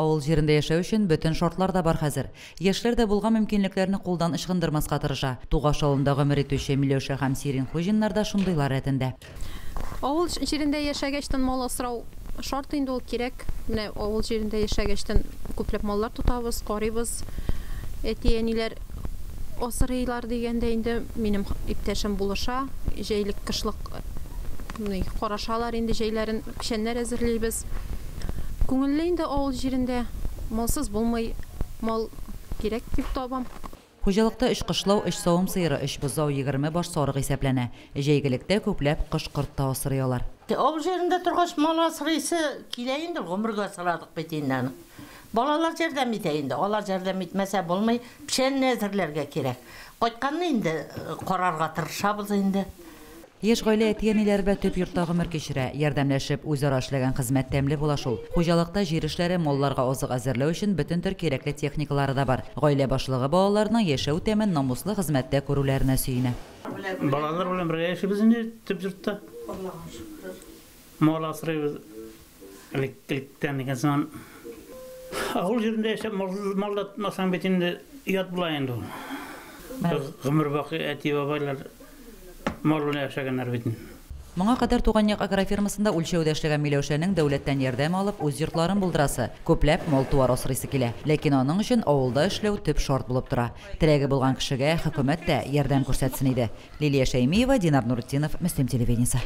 Авыл җирендә яшәү өчен бөтен шартлар да бар хәзер. Яшьләр дә булган мөмкинлекләрне кулдан ычкындырмаска тырыша. Тугаш авылында гомер итүче Миләүшә һәм Сирин Хуҗиннар да шундыйлар рәтендә. Авыл җирендә яшәгәчтән мал асрау шарт инде ул кирәк. Менә авыл җирендә яшәгәчтән күпләп маллар тотабыз, карыйбыз. Әти-әниләр асрыйлар дигәндә инде минем иптәшем булыша. Җәйлек кышлык карашалар инде җәйләрен пешәннәр әзерлибез. Күңелле инде авыл җирендә малсыз булмый, мал кирәк дип табам. Хуҗалыкта эш кышлау, эш савым сыеры, эш бозау 20 баш сарык исәпләнә. Җәйгелектә күпләп кыш-кырт та асрыйлар. Авыл җирендә торгач мал асрыйсы килә инде гомергә асрадык бит инде. Балалар ярдәм итә инде. Алар ярдәм итмәсә булмый, пешән әзерләргә кирәк. Кайтканны инде карарга тырышабыз инде. Яшь гаилә әти-әниләре белән төп йортта гомер кичерә, ярдәмләшеп үзара эшләгән хезмәт тәмле була шул. Хуҗалыкта җир эшләре, малларга азык әзерләү өчен бөтен төр кирәкле техникалары да бар. Гаилә башлыгы балаларның яшәү тәмен намуслы хезмәттә күрүләренә сөенә. Балалар белән бергә яшибез инде төп йортта. Мал асрыйбыз. Электриктән дигән заман. Авыл җирендә яшәп мал атмасаң бит инде ят була инде. Гомер бакый әти бабайлар мал белән яшәгәннәр бит. Моңа кадәр Туган як агрофермасында үлчәүдә эшләгән Миләүшәнең дәүләттән ярдәм алып үз йортларын булдырасы. Күпләп мал-туар асрыйсы килә. Ләкин аның өчен авылда эшләү төп шарт булып тора. Теләге булган кешегә хөкүмәт тә ярдәм күрсәтсен иде. Лилия Шәймиева, Динар Нуртдинов, Мөслим телевидениесе.